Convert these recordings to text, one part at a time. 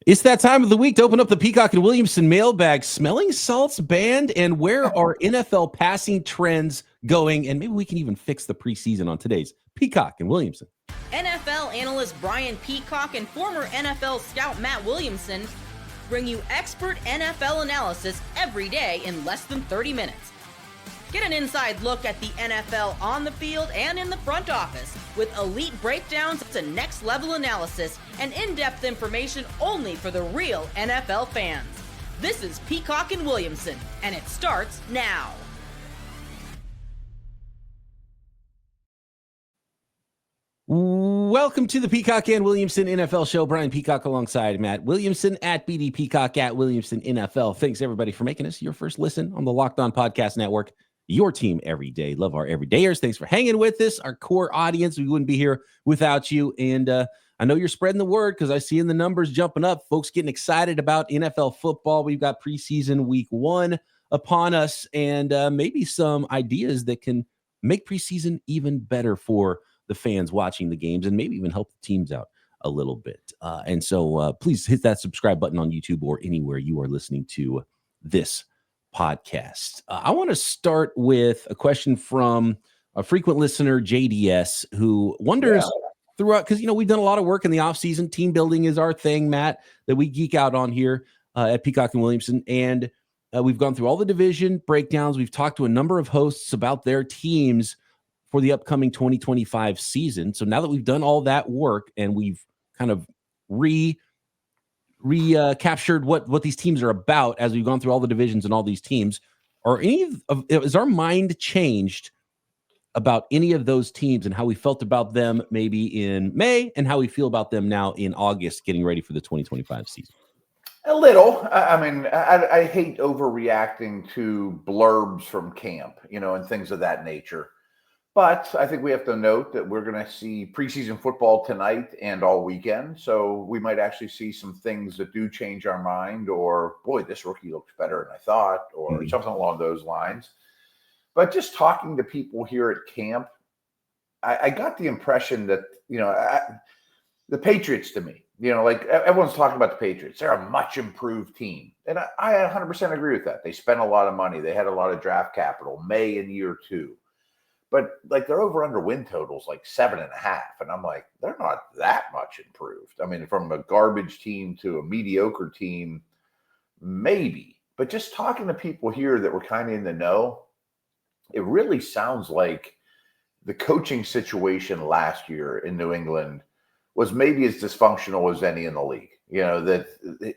It's that time of the week to open up the Peacock and Williamson mailbag. Smelling salts banned, and where are NFL passing trends going? And maybe we can even fix the preseason on today's Peacock and Williamson. NFL analyst Brian Peacock and former NFL scout Matt Williamson bring you expert NFL analysis every day in less than 30 minutes. Get an inside look at the NFL on the field and in the front office with elite breakdowns to next-level analysis and in-depth information only for the real NFL fans. This is Peacock and Williamson, and it starts now. Welcome to the Peacock and Williamson NFL Show. Brian Peacock alongside Matt Williamson at BD Peacock at Williamson NFL. Thanks, everybody, for making us your first listen on the Locked On Podcast Network. Your team every day. Love our everydayers. Thanks for hanging with us, our core audience. We wouldn't be here without you. And I know you're spreading the word because I see in the numbers jumping up, folks getting excited about NFL football. We've got preseason week 1 upon us, and maybe some ideas that can make preseason even better for the fans watching the games and maybe even help the teams out a little bit. And so please hit that subscribe button on YouTube or anywhere you are listening to this podcast. I want to start with a question from a frequent listener, JDS, who wonders throughout, because, we've done a lot of work in the offseason. Team building is our thing, Matt, that we geek out on here at Peacock and Williamson. And we've gone through all the division breakdowns. We've talked to a number of hosts about their teams for the upcoming 2025 season. So now that we've done all that work and we've kind of recaptured what these teams are about as we've gone through all the divisions and all these teams, is our mind changed about any of those teams and how we felt about them maybe in May and how we feel about them now in August getting ready for the 2025 season? A little. I hate overreacting to blurbs from camp, and things of that nature. But I think we have to note that we're going to see preseason football tonight and all weekend. So we might actually see some things that do change our mind, or, boy, this rookie looks better than I thought, or something along those lines. But just talking to people here at camp, I got the impression that, the Patriots to me, like everyone's talking about the Patriots. They're a much improved team. And I 100% agree with that. They spent a lot of money. They had a lot of draft capital, May in year 2. But they're over under win totals like 7.5. And I'm like, they're not that much improved. I mean, from a garbage team to a mediocre team, maybe. But just talking to people here that were kind of in the know, it really sounds like the coaching situation last year in New England was maybe as dysfunctional as any in the league. That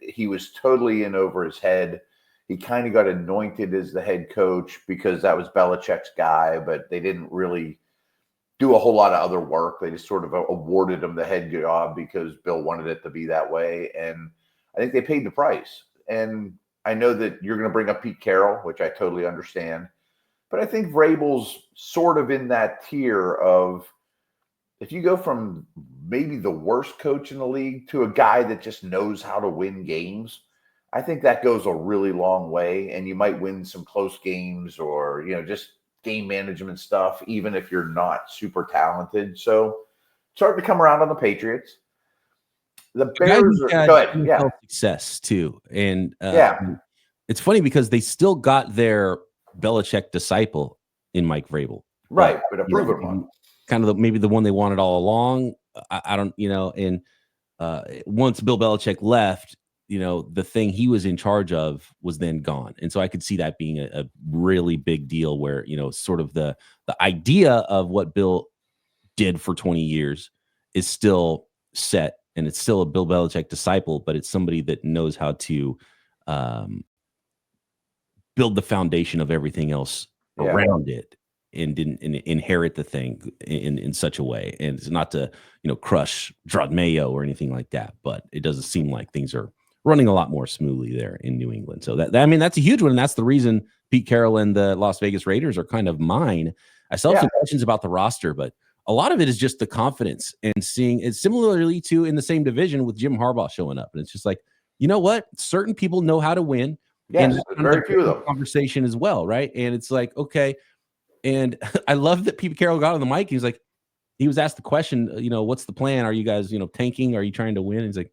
he was totally in over his head. He kind of got anointed as the head coach because that was Belichick's guy, but they didn't really do a whole lot of other work. They just sort of awarded him the head job because Bill wanted it to be that way. And I think they paid the price. And I know that you're going to bring up Pete Carroll, which I totally understand. But I think Vrabel's sort of in that tier of, if you go from maybe the worst coach in the league to a guy that just knows how to win games, I think that goes a really long way, and you might win some close games or, just game management stuff, even if you're not super talented. So starting to come around on the Patriots. The Bears are good. Yeah. Success too. And it's funny because they still got their Belichick disciple in Mike Vrabel. Right. But a proven one. Kind of maybe the one they wanted all along. I don't, and once Bill Belichick left, the thing he was in charge of was then gone. And so I could see that being a really big deal where, sort of the idea of what Bill did for 20 years is still set, and it's still a Bill Belichick disciple, but it's somebody that knows how to build the foundation of everything else around it and didn't inherit the thing in such a way. And it's not to, crush Gerard Mayo or anything like that, but it doesn't seem like things are running a lot more smoothly there in New England. So that's a huge one. And that's the reason Pete Carroll and the Las Vegas Raiders are kind of mine. I still have some questions about the roster, but a lot of it is just the confidence and seeing it similarly to in the same division with Jim Harbaugh showing up. And it's just like, you know what? Certain people know how to win. Yes, and very few of them. Conversation as well, right? And it's like, okay. And I love that Pete Carroll got on the mic. He was asked the question, what's the plan? Are you guys, tanking? Are you trying to win? And he's like,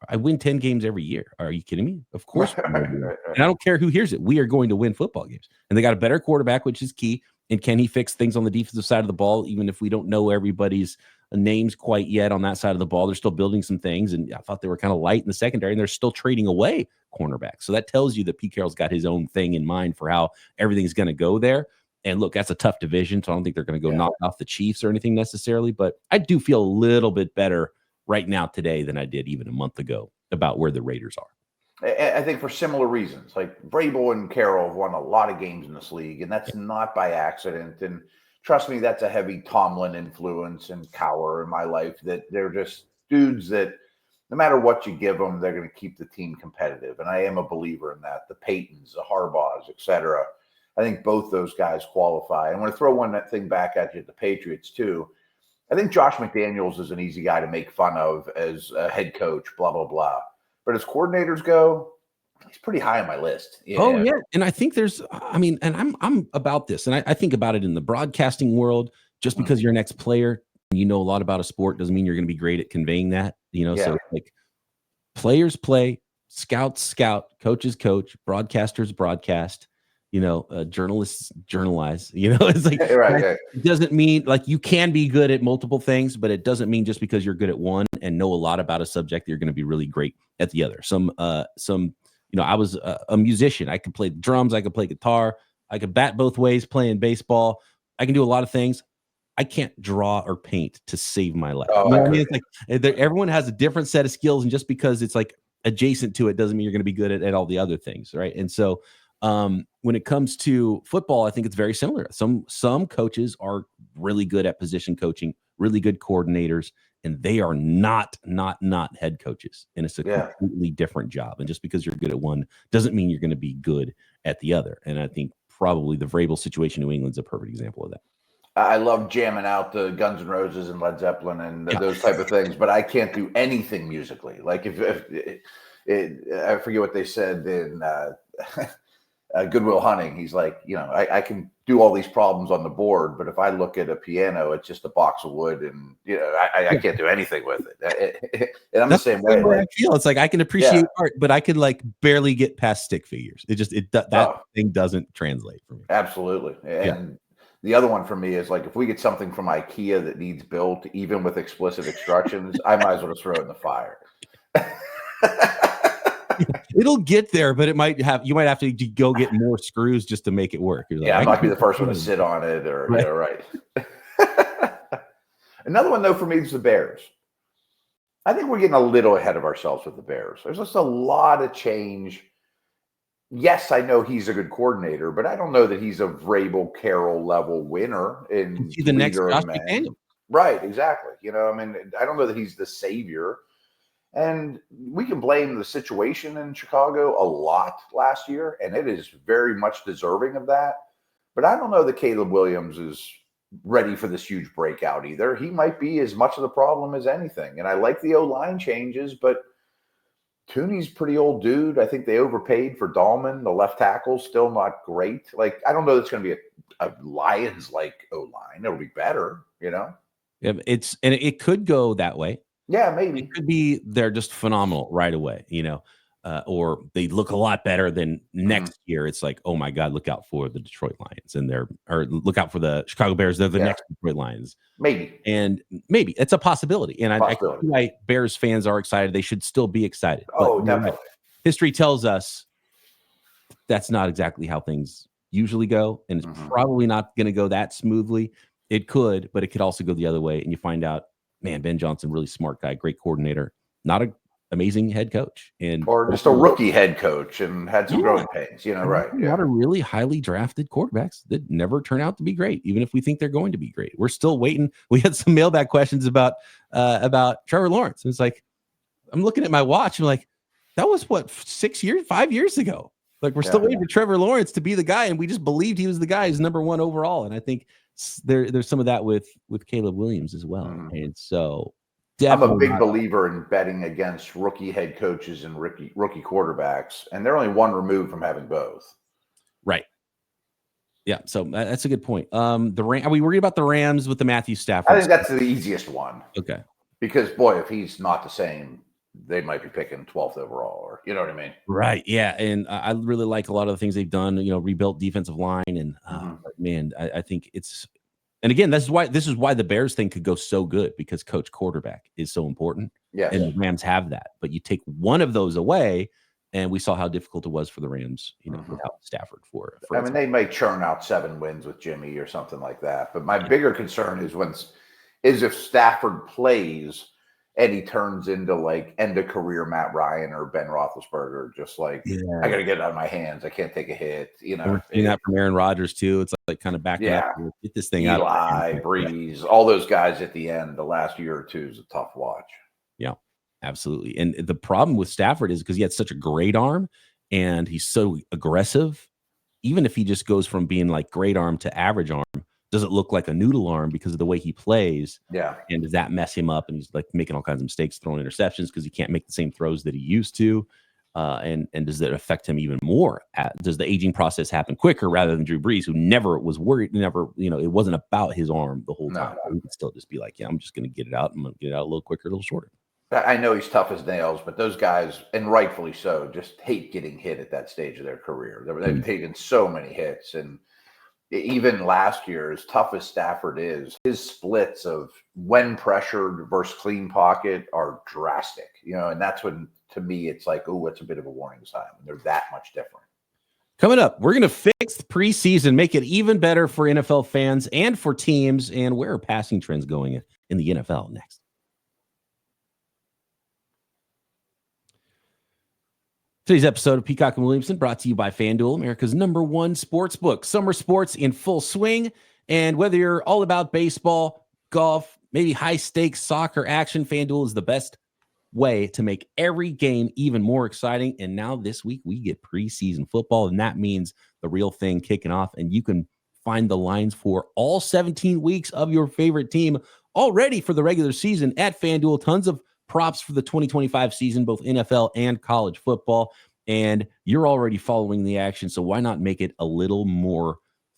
I win 10 games every year. Are you kidding me? Of course. Right. And I don't care who hears it. We are going to win football games. And they got a better quarterback, which is key. And can he fix things on the defensive side of the ball, even if we don't know everybody's names quite yet on that side of the ball? They're still building some things. And I thought they were kind of light in the secondary, and they're still trading away cornerbacks. So that tells you that Pete Carroll's got his own thing in mind for how everything's going to go there. And look, that's a tough division, so I don't think they're going to go knock off the Chiefs or anything necessarily. But I do feel a little bit better right now today than I did even a month ago about where the Raiders are. I think for similar reasons. Like Vrabel and Carroll have won a lot of games in this league, and that's not by accident. And trust me, that's a heavy Tomlin influence and Cowher in my life, that they're just dudes that no matter what you give them, they're going to keep the team competitive. And I am a believer in that. The Paytons, the Harbaughs, etc. I think both those guys qualify. I want to throw one thing back at you at the Patriots too. I think Josh McDaniels is an easy guy to make fun of as a head coach, blah, blah, blah. But as coordinators go, he's pretty high on my list. Yeah. Oh, yeah. And I think and I'm about this. And I think about it in the broadcasting world. Just because you're an ex-player and you know a lot about a sport doesn't mean you're going to be great at conveying that. So like players play, scouts scout, coaches coach, broadcasters broadcast. Journalists journalize, it's like, right. It doesn't mean like you can be good at multiple things, but it doesn't mean just because you're good at one and know a lot about a subject, you're going to be really great at the other. I was a musician. I could play drums. I could play guitar. I could bat both ways playing baseball. I can do a lot of things. I can't draw or paint to save my life. It's like everyone has a different set of skills. And just because it's like adjacent to it doesn't mean you're going to be good at all the other things. Right. And so, when it comes to football, I think it's very similar. Some coaches are really good at position coaching, really good coordinators, and they are not head coaches. And it's a completely different job. And just because you're good at one doesn't mean you're going to be good at the other. And I think probably the Vrabel situation in New England's a perfect example of that. I love jamming out the Guns N' Roses and Led Zeppelin and those type of things, but I can't do anything musically. Like if I forget what they said in Good Will Hunting, he's like, I can do all these problems on the board, but if I look at a piano, it's just a box of wood, and I can't do anything with it. And I'm the same way. I feel it's like I can appreciate art, but I could like barely get past stick figures. That thing doesn't translate for me. Absolutely. And the other one for me is like if we get something from IKEA that needs built, even with explicit instructions, I might as well just throw it in the fire. It'll get there, but you might have to go get more screws just to make it work. Like, I might be the first one to sit on it, or right. Another one though for me is the Bears. I think we're getting a little ahead of ourselves with the Bears. There's just a lot of change. Yes, I know he's a good coordinator, but I don't know that he's a Vrabel Carroll level winner in the next Josh McDaniel. Right, exactly. I don't know that he's the savior. And we can blame the situation in Chicago a lot last year, and it is very much deserving of that. But I don't know that Caleb Williams is ready for this huge breakout either. He might be as much of the problem as anything. And I like the O-line changes, but Tooney's pretty old dude. I think they overpaid for Dahlman. The left tackle's still not great. Like, I don't know that's going to be a Lions-like O-line. It'll be better, Yeah, it could go that way. Yeah, maybe. It could be they're just phenomenal right away, or they look a lot better than next year. It's like, oh my God, look out for the Detroit Lions or look out for the Chicago Bears. They're the next Detroit Lions. Maybe it's a possibility. And I think why Bears fans are excited. They should still be excited. Oh, definitely. History tells us that's not exactly how things usually go. And it's probably not going to go that smoothly. It could, but it could also go the other way. And you find out, man, Ben Johnson, really smart guy, great coordinator, not an amazing head coach, or just a rookie head coach and had some growing pains, right? A lot of really highly drafted quarterbacks that never turn out to be great, even if we think they're going to be great. We're still waiting. We had some mailbag questions about Trevor Lawrence. And it's like, I'm looking at my watch and like, that was 5 years ago. Like we're still waiting for Trevor Lawrence to be the guy, and we just believed he was the guy who's number one overall. And I think there's some of that with Caleb Williams as well. And so I'm a big believer in betting against rookie head coaches and rookie quarterbacks, and they're only one removed from having both. Right. Yeah. So that's a good point. Are we worried about the Rams with the Matthew Stafford? I think that's the easiest one. Okay. Because boy, if he's not the same, they might be picking 12th overall, or you know what I mean? Right. Yeah. And I really like a lot of the things they've done, rebuilt defensive line. And man, I think it's, and again, this is why the Bears thing could go so good, because coach quarterback is so important. Yes. And the Rams have that. But you take one of those away, and we saw how difficult it was for the Rams, without Stafford for I mean, they may churn out 7 wins with Jimmy or something like that. But my bigger concern is if Stafford plays and he turns into like end of career Matt Ryan or Ben Roethlisberger, just like, I got to get it out of my hands. I can't take a hit. We're seeing that from Aaron Rodgers too. It's like kind of backing up. Get this thing out. Eli, Breeze, all those guys at the end, the last year or two is a tough watch. Yeah, absolutely. And the problem with Stafford is because he had such a great arm and he's so aggressive. Even if he just goes from being like great arm to average arm, does it look like a noodle arm because of the way he plays? Yeah. And does that mess him up? And he's like making all kinds of mistakes, throwing interceptions because he can't make the same throws that he used to. And does that affect him even more? Does the aging process happen quicker rather than Drew Brees, who never was worried, it wasn't about his arm the whole time. He could still just be like, I'm just going to get it out. I'm going to get it out a little quicker, a little shorter. I know he's tough as nails, but those guys, and rightfully so, just hate getting hit at that stage of their career. They've taken so many hits. And even last year, as tough as Stafford is, his splits of when pressured versus clean pocket are drastic, and that's when, to me, it's like, oh, it's a bit of a warning sign when they're that much different. Coming up, we're going to fix the preseason, make it even better for NFL fans and for teams, and where are passing trends going in the NFL next. Today's episode of Peacock and Williamson brought to you by FanDuel, America's #1 sports book. Summer sports in full swing. And whether you're all about baseball, golf, maybe high-stakes soccer action, FanDuel is the best way to make every game even more exciting. And now this week, we get preseason football, and that means the real thing kicking off. And you can find the lines for all 17 weeks of your favorite team already for the regular season at FanDuel. Tons of props for the 2025 season, both NFL and college football. And you're already following the action, so why not make it a little more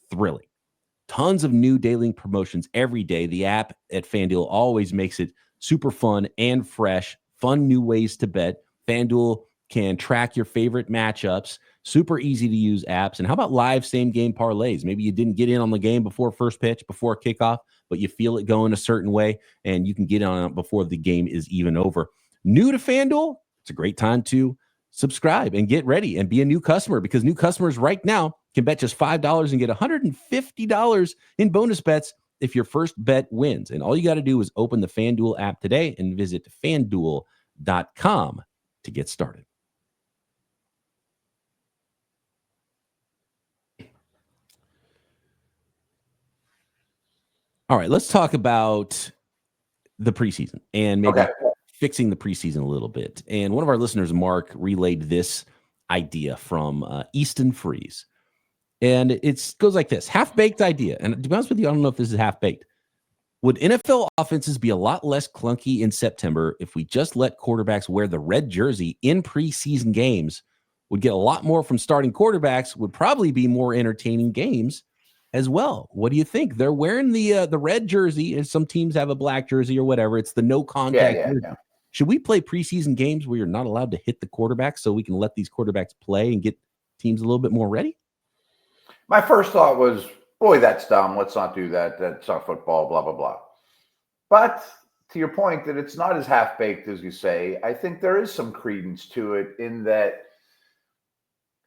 thrilling? Tons of new daily promotions every day. The app at FanDuel always makes it super fun and fresh. Fun new ways to bet. FanDuel can track your favorite matchups. Super easy to use apps. And how about live same game parlays? Maybe you didn't get in on the game before first pitch, before kickoff, but you feel it going a certain way, and you can get on it before the game is even over. New to FanDuel? It's a great time to subscribe and get ready and be a new customer, because new customers right now can bet just $5 and get $150 in bonus bets if your first bet wins. And all you got to do is open the FanDuel app today and visit FanDuel.com to get started. All right, let's talk about the preseason and maybe fixing the preseason a little bit. And one of our listeners, Mark, relayed this idea from Easton Freeze. And it goes like this: half-baked idea. And to be honest with you, I don't know if this is half-baked. Would NFL offenses be a lot less clunky in September if we just let quarterbacks wear the red jersey in preseason games? Would get a lot more from starting quarterbacks, would probably be more entertaining games as well. What do you think? They're wearing the red jersey, and some teams have a black jersey or whatever. It's the no contact. Yeah. Should we play preseason games where you're not allowed to hit the quarterback so we can let these quarterbacks play and get teams a little bit more ready? My first thought was, boy, that's dumb. Let's not do that. That's not football, blah, blah, blah. But to your point that it's not as half-baked as you say, I think there is some credence to it in that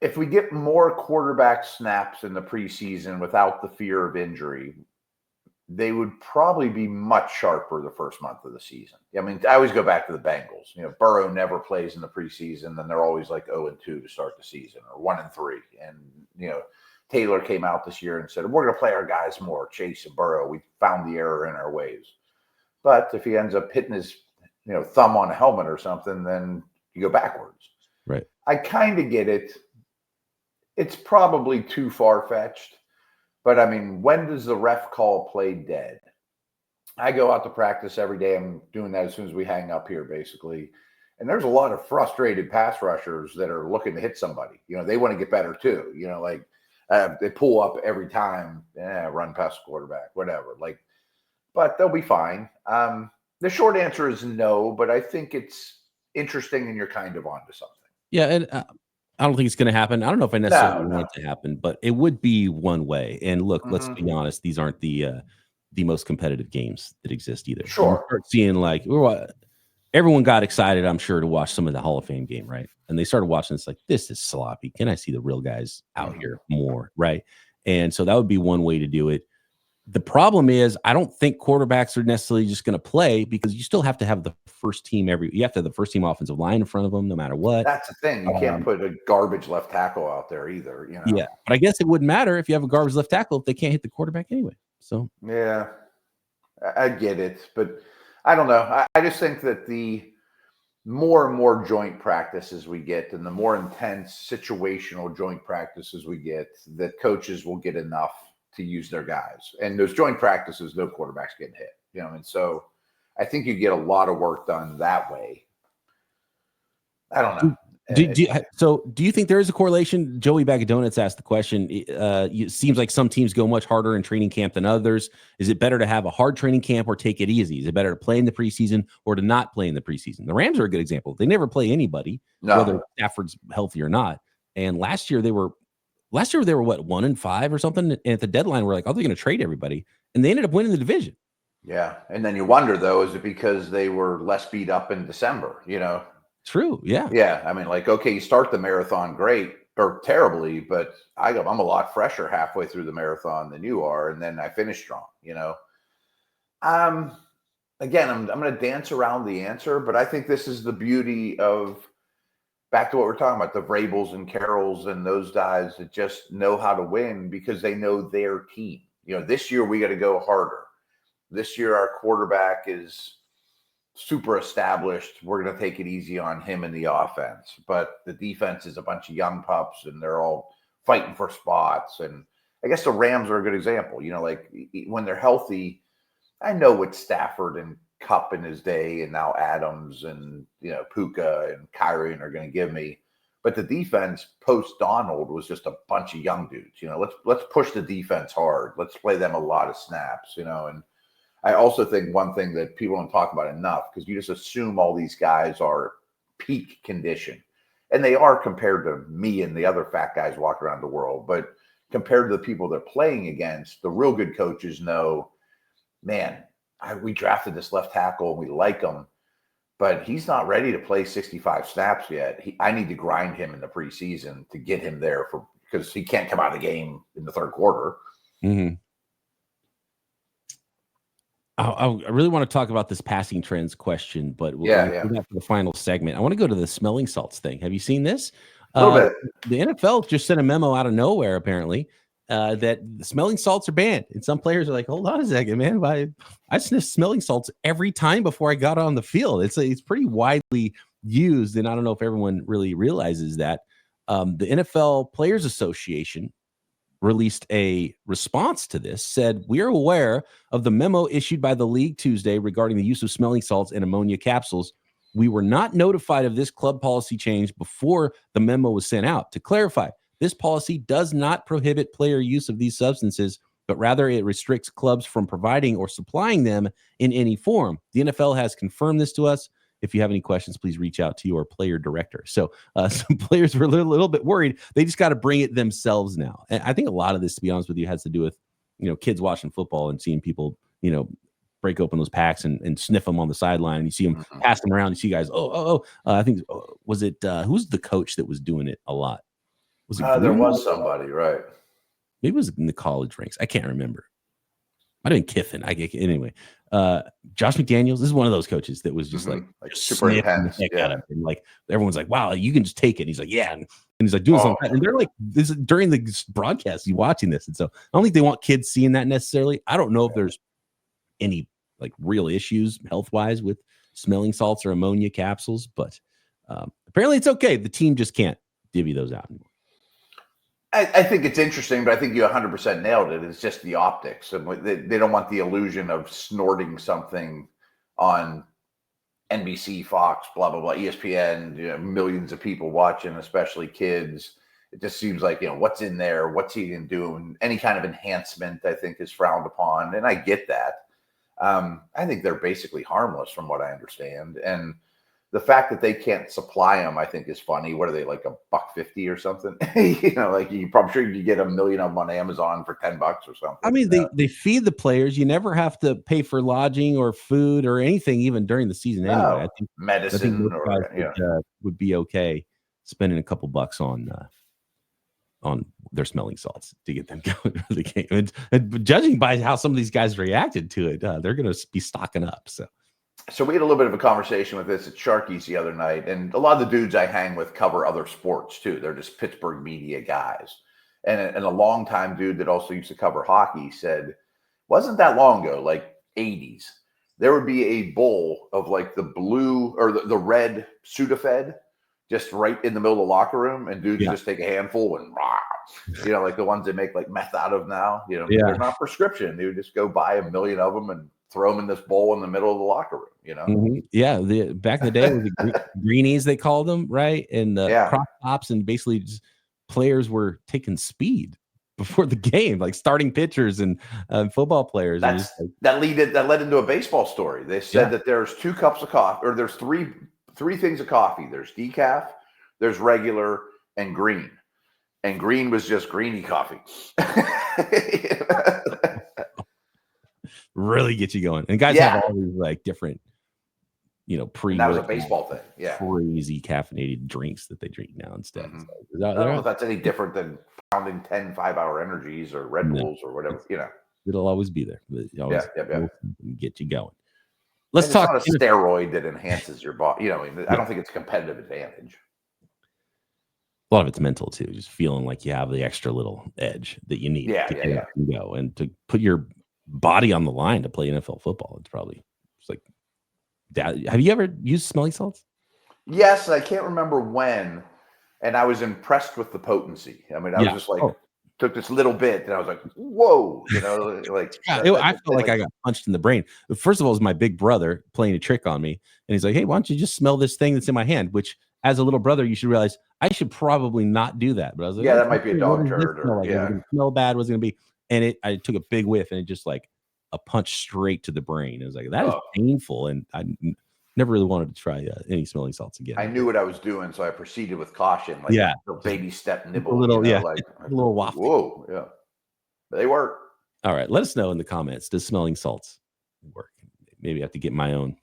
if we get more quarterback snaps in the preseason without the fear of injury, they would probably be much sharper the first month of the season. I mean, I always go back to the Bengals. Burrow never plays in the preseason, and they're always like 0-2 to start the season, or 1-3. And, Taylor came out this year and said, we're going to play our guys more, Chase and Burrow. We found the error in our ways. But if he ends up hitting his, thumb on a helmet or something, then you go backwards. Right. I kind of get it. It's probably too far-fetched. But, I mean, when does the ref call play dead? I go out to practice every day. I'm doing that as soon as we hang up here, basically. And there's a lot of frustrated pass rushers that are looking to hit somebody. They want to get better too. They pull up every time, run past the quarterback, whatever. But they'll be fine. The short answer is no, but I think it's interesting and you're kind of onto something. Yeah, and I don't think it's going to happen. I don't know if I necessarily No. want it to happen, but it would be one way. And look, let's be honest; these aren't the most competitive games that exist either. Sure. You start seeing like everyone got excited, I'm sure, to watch some of the Hall of Fame game, right? And they started watching. It's like, this is sloppy. Can I see the real guys out here more, right? And so that would be one way to do it. The problem is, I don't think quarterbacks are necessarily just going to play, because you still have to have the first team you have to have the first team offensive line in front of them, no matter what. That's the thing. You can't put a garbage left tackle out there either. Yeah, but I guess it wouldn't matter if you have a garbage left tackle if they can't hit the quarterback anyway. So yeah, I get it, but I don't know. I just think that the more and more joint practices we get, and the more intense situational joint practices we get, that coaches will get enough to use their guys. And those joint practices, no quarterbacks getting hit, and so I think you get a lot of work done that way. I don't know. Do you think there is a correlation? Joey Bag of Donuts asked the question. It seems like some teams go much harder in training camp than others. Is it better to have a hard training camp or take it easy? Is it better to play in the preseason or to not play in the preseason? The Rams are a good example. They never play anybody, whether Stafford's healthy or not. And last year they were what, 1-5 or something? And at the deadline, we're like, oh, they're going to trade everybody. And they ended up winning the division. Yeah. And then you wonder, though, is it because they were less beat up in December, True. Yeah. Yeah. I mean, like, okay, you start the marathon great or terribly, but I'm a lot fresher halfway through the marathon than you are. And then I finish strong, Again, I'm going to dance around the answer, but I think this is the beauty of, back to what we're talking about, the Vrabels and Carrolls and those guys that just know how to win because they know their team. This year we got to go harder. This year our quarterback is super established. We're going to take it easy on him in the offense. But the defense is a bunch of young pups, and they're all fighting for spots. And I guess the Rams are a good example. Like when they're healthy, I know what Stafford and Kupp in his day, and now Adams and Puka and Kyrie are going to give me. But the defense post Donald was just a bunch of young dudes. Let's push the defense hard. Let's play them a lot of snaps. And I also think one thing that people don't talk about enough, because you just assume all these guys are peak condition, and they are compared to me and the other fat guys walking around the world. But compared to the people they're playing against, the real good coaches know, man, we drafted this left tackle and we like him, but he's not ready to play 65 snaps yet. I need to grind him in the preseason to get him there because he can't come out of the game in the third quarter. Mm-hmm. I really want to talk about this passing trends question, but we'll go back to the final segment. I want to go to the smelling salts thing. Have you seen this? A little bit. The NFL just sent a memo out of nowhere, apparently, that the smelling salts are banned. And some players are like, hold on a second, man. I sniffed smelling salts every time before I got on the field. It's pretty widely used, and I don't know if everyone really realizes that. The NFL Players Association released a response to this, said, we are aware of the memo issued by the league Tuesday regarding the use of smelling salts and ammonia capsules. We were not notified of this club policy change before the memo was sent out. To clarify, this policy does not prohibit player use of these substances, but rather it restricts clubs from providing or supplying them in any form. The NFL has confirmed this to us. If you have any questions, please reach out to your player director. So some players were a little bit worried. They just got to bring it themselves now. And I think a lot of this, to be honest with you, has to do with, kids watching football and seeing people, break open those packs and sniff them on the sideline. You see them pass them around. You see guys, I think, was it, who's the coach that was doing it a lot? Was it there was somebody, right? Maybe it was in the college ranks. I can't remember. Might have been Kiffin. Anyway. Josh McDaniels, this is one of those coaches that was just like super intense. And like everyone's like, wow, you can just take it. And he's like, yeah. And he's like doing something. And they're like, this is during the broadcast, you watching this. And so I don't think they want kids seeing that necessarily. I don't know if there's any like real issues health-wise with smelling salts or ammonia capsules, but apparently it's okay. The team just can't divvy those out anymore. I think it's interesting, but I think you 100% nailed it. It's just the optics. They don't want the illusion of snorting something on NBC, Fox, blah, blah, blah, ESPN, millions of people watching, especially kids. It just seems like, what's in there? What's he going to do? And any kind of enhancement, I think, is frowned upon. And I get that. I think they're basically harmless from what I understand. And the fact that they can't supply them, I think, is funny. What are they, like $1.50 or something? Like you probably sure you could get a million of them on Amazon for $10 or something. I mean, they feed the players. You never have to pay for lodging or food or anything, even during the season. No, anyway, I think medicine would be okay spending a couple bucks on their smelling salts to get them going for the game. And judging by how some of these guys reacted to it, they're going to be stocking up. So we had a little bit of a conversation with this at Sharky's the other night, and a lot of the dudes I hang with cover other sports too. They're just Pittsburgh media guys. And a longtime dude that also used to cover hockey said, wasn't that long ago, like 80s, there would be a bowl of like the blue or the red Sudafed just right in the middle of the locker room, and dudes just take a handful and like the ones they make like meth out of now. They're not prescription. They would just go buy a million of them and throw them in this bowl in the middle of the locker room. Mm-hmm. Yeah, back in the day, the greenies they called them, right? And the crop tops, and basically just players were taking speed before the game, like starting pitchers and football players. That led into a baseball story. They said that there's 2 cups of coffee, or there's three things of coffee. There's decaf, there's regular, and green. And green was just greeny coffee. Really get you going. And guys have all these like different, that was a baseball thing. Yeah. Crazy caffeinated drinks that they drink now instead. Mm-hmm. I don't know if that's any different than pounding 10 5-hour energies or Red Bulls or whatever, It'll always be there. Always get you going. Let's talk. It's not a steroid that enhances your body. I don't think it's a competitive advantage. A lot of it's mental too. Just feeling like you have the extra little edge that you need to get up and go, and to put your body on the line to play NFL football. It's probably like that. Have you ever used smelling salts? Yes, I can't remember when, and I was impressed with the potency. I mean, I was just like, took this little bit, and I was like, whoa, I feel like I got punched in the brain. First of all, it was my big brother playing a trick on me, and he's like, hey, why don't you just smell this thing that's in my hand? Which, as a little brother, you should realize I should probably not do that. But I was like, that might be a dog turd. Was it going to smell bad? Was it going to be? And I took a big whiff, and it just like a punch straight to the brain. It was like, that is painful, and I never really wanted to try any smelling salts again. I knew what I was doing, so I proceeded with caution. Like a baby step nibble. A little, like a little waft. Whoa, yeah. They work. All right, let us know in the comments. Does smelling salts work? Maybe I have to get my own.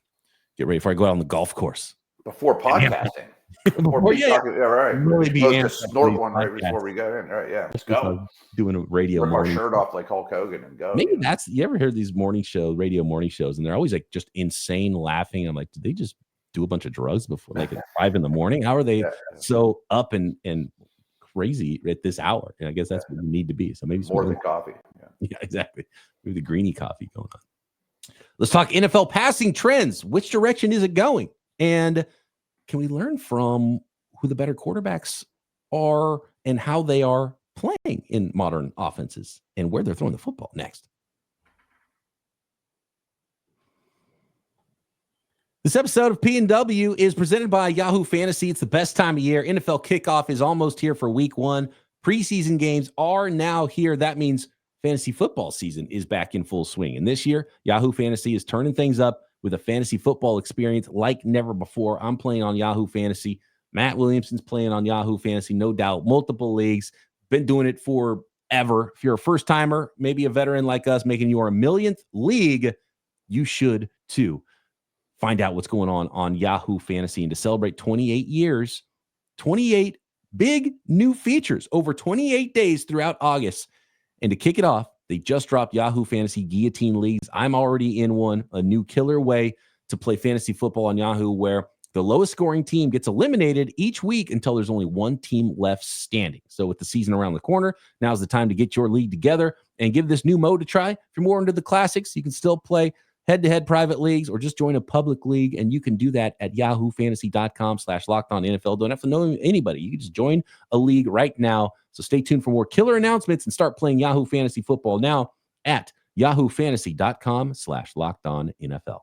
Get ready before I go out on the golf course. Before podcasting. Before all right. Really be to snort one right before we go in. All right, let's go. Doing a radio. Rip our shirt off like Hulk Hogan and go. Maybe you ever heard these radio morning shows, and they're always like just insane laughing. I'm like, did they just do a bunch of drugs before like at 5 a.m? How are they so up and crazy at this hour? And I guess that's what you need to be. So maybe more than coffee. Yeah, exactly. Maybe the greeny coffee going on. Let's talk NFL passing trends. Which direction is it going? And can we learn from who the better quarterbacks are and how they are playing in modern offenses and where they're throwing the football next? This episode of P&W is presented by Yahoo Fantasy. It's the best time of year. NFL kickoff is almost here for week 1. Preseason games are now here. That means fantasy football season is back in full swing. And this year, Yahoo Fantasy is turning things up with a fantasy football experience like never before. I'm playing on Yahoo Fantasy. Matt Williamson's playing on Yahoo Fantasy, no doubt. Multiple leagues. Been doing it forever. If you're a first-timer, maybe a veteran like us, making your 1,000,000th league, you should too. Find out what's going on Yahoo Fantasy. And to celebrate 28 years, 28 big new features over 28 days throughout August. And to kick it off, they just dropped Yahoo Fantasy Guillotine Leagues. I'm already in one, a new killer way to play fantasy football on Yahoo, where the lowest scoring team gets eliminated each week until there's only one team left standing. So with the season around the corner, now's the time to get your league together and give this new mode a try. If you're more into the classics, you can still play head-to-head private leagues or just join a public league, and you can do that at yahoofantasy.com/lockedonnfl. Don't have to know anybody. You can just join a league right now. So stay tuned for more killer announcements and start playing Yahoo Fantasy Football now at yahoofantasy.com/lockedonnfl.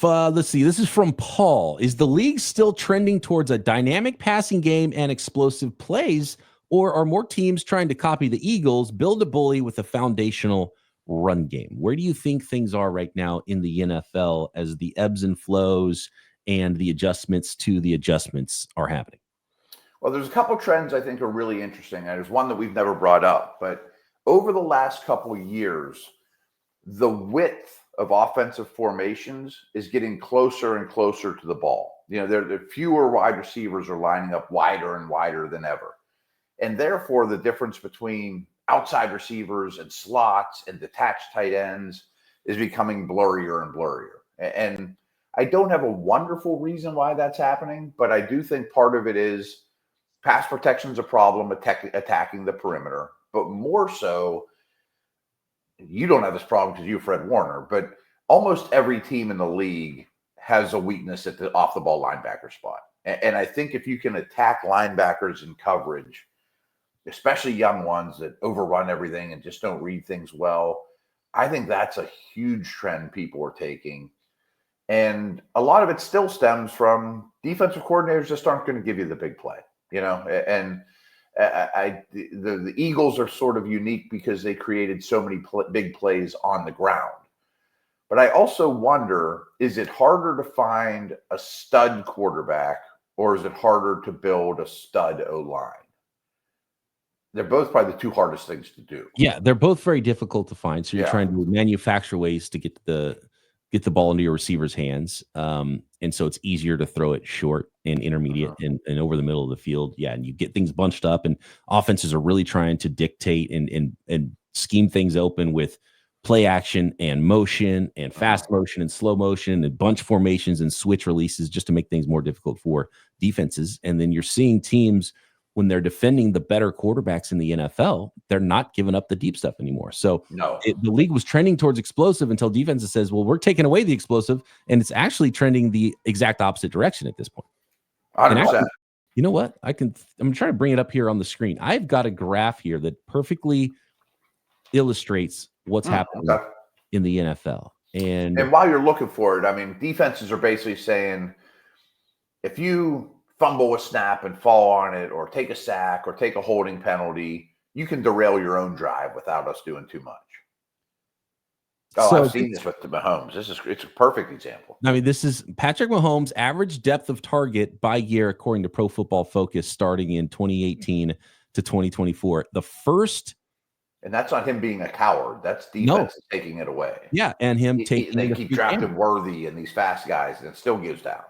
Let's see. This is from Paul. Is the league still trending towards a dynamic passing game and explosive plays, Or are more teams trying to copy the Eagles, build a bully with a foundational run game? Where do you think things are right now in the NFL as the ebbs and flows and the adjustments to the adjustments are happening? Well, there's a couple trends I think are really interesting. And there's one that we've never brought up, but over the last couple of years, the width of offensive formations is getting closer and closer to the ball. You know, there are fewer wide receivers are lining up wider and wider than ever. And therefore, the difference between outside receivers and slots and detached tight ends is becoming blurrier and blurrier. And I don't have a wonderful reason why that's happening, but I do think part of it is pass protection is a problem, attacking the perimeter, but more so, you don't have this problem because you have Fred Warner, but almost every team in the league has a weakness at the off the ball linebacker spot. And I think if you can attack linebackers in coverage, especially young ones that overrun everything and just don't read things well, I think that's a huge trend people are taking. And a lot of it still stems from defensive coordinators just aren't going to give you the big play, you know, and the Eagles are sort of unique because they created so many big plays on the ground. But I also wonder, is it harder to find a stud quarterback or is it harder to build a stud O-line? They're both probably the two hardest things to do. Yeah, they're both very difficult to find. So you're trying to manufacture ways to get the ball into your receiver's hands. And so it's easier to throw it short and intermediate and over the middle of the field. Yeah, and you get things bunched up, and offenses are really trying to dictate and scheme things open with play action and motion and fast motion and slow motion and bunch formations and switch releases just to make things more difficult for defenses. And then you're seeing teams, when they're defending the better quarterbacks in the NFL, they're not giving up the deep stuff anymore. So the league was trending towards explosive until defenses says, well, we're taking away the explosive, and it's actually trending the exact opposite direction at this point. 100%. Actually, you know what? I'm trying to bring it up here on the screen. I've got a graph here that perfectly illustrates what's happening in the NFL. And while you're looking for it, I mean, defenses are basically saying, if you fumble a snap and fall on it or take a sack or take a holding penalty, you can derail your own drive without us doing too much. I've seen this with Mahomes. It's a perfect example. I mean, this is Patrick Mahomes' average depth of target by year, according to Pro Football Focus, starting in 2018 to 2024. The first... And that's not him being a coward. That's defense taking it away. Yeah, and him taking... They keep drafting Worthy and these fast guys, and it still gives down.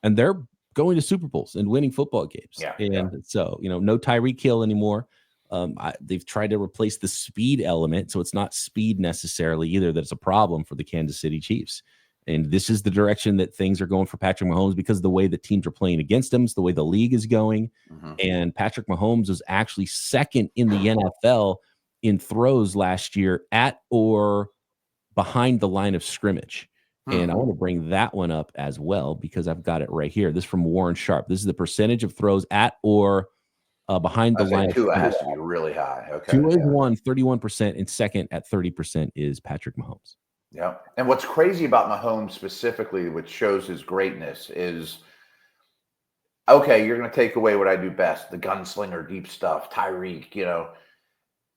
And they're going to Super Bowls and winning football games. So, you know, no Tyreek Hill anymore. They've tried to replace the speed element, so it's not speed necessarily either that's a problem for the Kansas City Chiefs. And this is the direction that things are going for Patrick Mahomes because of the way the teams are playing against him, it's the way the league is going. And Patrick Mahomes was actually second in the NFL in throws last year at or behind the line of scrimmage. And I want to bring that one up as well because I've got it right here. This is from Warren Sharp. This is the percentage of throws at or behind the line. Two has to be really high. Okay. Two is 31%, and second at 30% is Patrick Mahomes. Yeah. And what's crazy about Mahomes specifically, which shows his greatness, is okay, you're going to take away what I do best, the gunslinger, deep stuff, Tyreek, you know,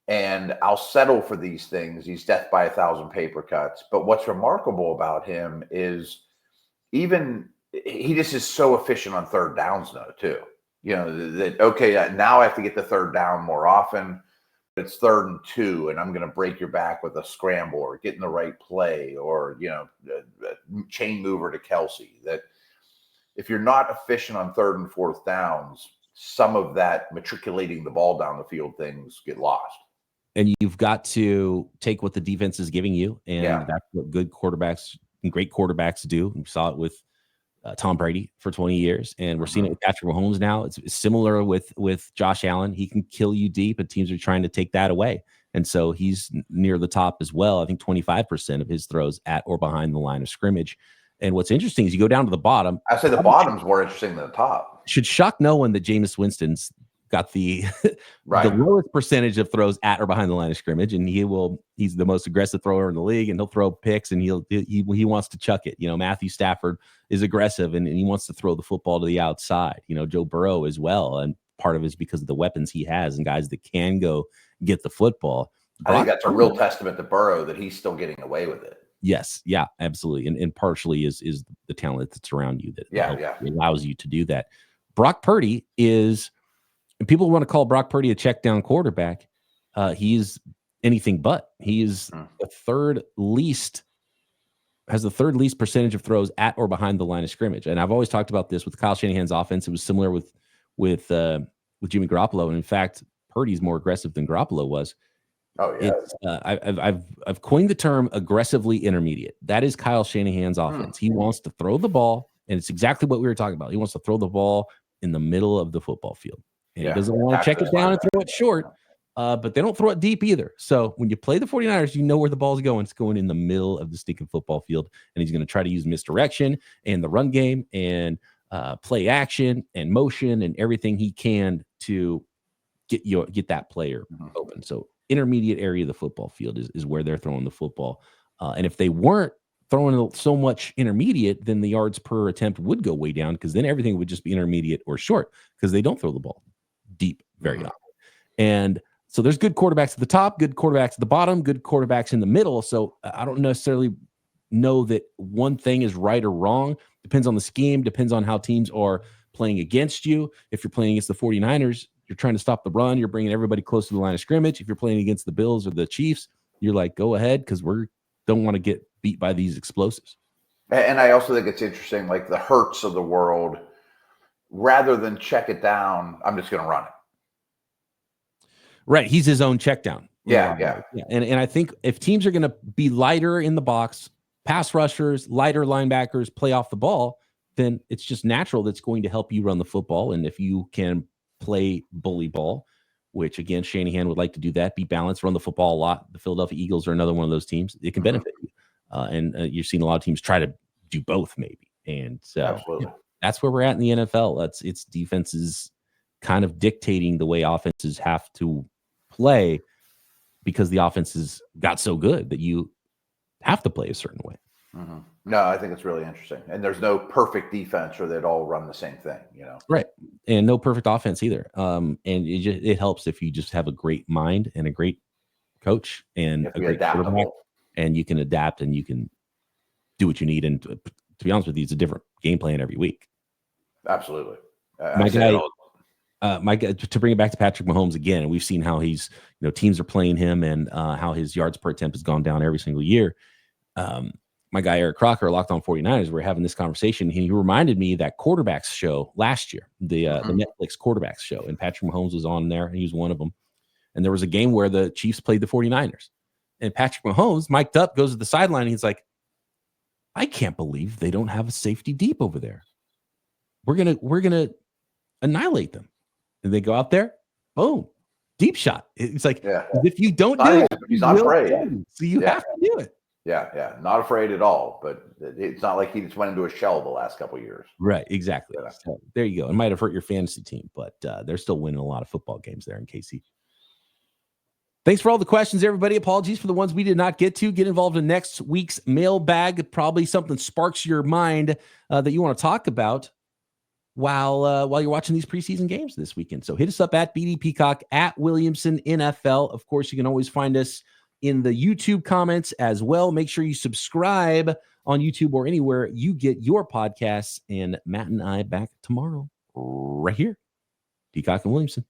and I'll settle for these things. He's death by 1,000 paper cuts. But what's remarkable about him is he just is so efficient on third downs now too. You know, that, okay, now I have to get the third down more often. It's 3rd and 2, and I'm going to break your back with a scramble or get in the right play or, you know, chain mover to Kelsey. That if you're not efficient on 3rd and 4th downs, some of that matriculating the ball down the field things get lost. And you've got to take what the defense is giving you, and that's what good quarterbacks and great quarterbacks do. We saw it with Tom Brady for 20 years, and we're seeing it with Patrick Mahomes now. It's similar with Josh Allen. He can kill you deep, and teams are trying to take that away. And so he's near the top as well. I think 25% of his throws at or behind the line of scrimmage. And what's interesting is you go down to the bottom. I say the bottom's more interesting than the top. Should shock no one that Jameis Winston's got the the lowest percentage of throws at or behind the line of scrimmage, and he's the most aggressive thrower in the league, and he'll throw picks, and he wants to chuck it. You know, Matthew Stafford is aggressive and he wants to throw the football to the outside. You know, Joe Burrow as well, and part of it is because of the weapons he has and guys that can go get the football. I think that's a real testament to Burrow that he's still getting away with it. Yes. Yeah, absolutely. And partially is the talent that's around you that allows you to do that. Brock Purdy is, and people want to call Brock Purdy a check down quarterback. He's anything but. He is the third least percentage of throws at or behind the line of scrimmage. And I've always talked about this with Kyle Shanahan's offense. It was similar with Jimmy Garoppolo. And in fact, Purdy's more aggressive than Garoppolo was. Oh yeah. I've coined the term aggressively intermediate. That is Kyle Shanahan's offense. He wants to throw the ball, and it's exactly what we were talking about. He wants to throw the ball in the middle of the football field. And he doesn't want to check it down and throw it short, but they don't throw it deep either. So when you play the 49ers, you know where the ball's going. It's going in the middle of the stinking football field, and he's going to try to use misdirection and the run game and play action and motion and everything he can to get that player open. So intermediate area of the football field is where they're throwing the football. And if they weren't throwing so much intermediate, then the yards per attempt would go way down, because then everything would just be intermediate or short, because they don't throw the ball deep very often. And so there's good quarterbacks at the top, good quarterbacks at the bottom, good quarterbacks in the middle. So I don't necessarily know that one thing is right or wrong. Depends on the scheme, depends on how teams are playing against you. If you're playing against the 49ers, you're trying to stop the run. You're bringing everybody close to the line of scrimmage. If you're playing against the Bills or the Chiefs, you're like, go ahead, because we don't want to get beat by these explosives. And I also think it's interesting, like the Hurts of the world, rather than check it down, I'm just going to run it. Right. He's his own check down. Yeah. And I think if teams are going to be lighter in the box, pass rushers, lighter linebackers, play off the ball, then it's just natural that's going to help you run the football. And if you can play bully ball, which again, Shanahan would like to do that, be balanced, run the football a lot. The Philadelphia Eagles are another one of those teams. It can benefit you. And you've seen a lot of teams try to do both maybe. And so that's where we're at in the NFL. It's defenses kind of dictating the way offenses have to play, because the offenses got so good that you have to play a certain way. No, I think it's really interesting. And there's no perfect defense, or they'd all run the same thing, Right. And no perfect offense either. And it helps if you just have a great mind and a great coach and a great quarterback, and you can adapt and you can do what you need. And to be honest with you, it's a different game plan every week. Absolutely. My guy, to bring it back to Patrick Mahomes again, and we've seen how he's, teams are playing him, and how his yards per attempt has gone down every single year. My guy, Eric Crocker, Locked On 49ers, we're having this conversation. He reminded me of that quarterbacks show last year, the Netflix quarterbacks show, and Patrick Mahomes was on there, and he was one of them. And there was a game where the Chiefs played the 49ers, and Patrick Mahomes mic'd up, goes to the sideline, and he's like, I can't believe they don't have a safety deep over there. We're gonna annihilate them. And they go out there, boom, deep shot. It's like, if you don't do it, he's not afraid. So you have to do it. Yeah. Not afraid at all. But it's not like he just went into a shell the last couple of years. Right, exactly. Yeah. So there you go. It might have hurt your fantasy team, but they're still winning a lot of football games there in KC. Thanks for all the questions, everybody. Apologies for the ones we did not get to. Get involved in next week's mailbag. Probably something sparks your mind that you want to talk about while you're watching these preseason games this weekend. So hit us up at BD Peacock, at Williamson NFL. Of course, you can always find us in the YouTube comments as well. Make sure you subscribe on YouTube or anywhere you get your podcasts. And Matt and I back tomorrow right here. Peacock and Williamson.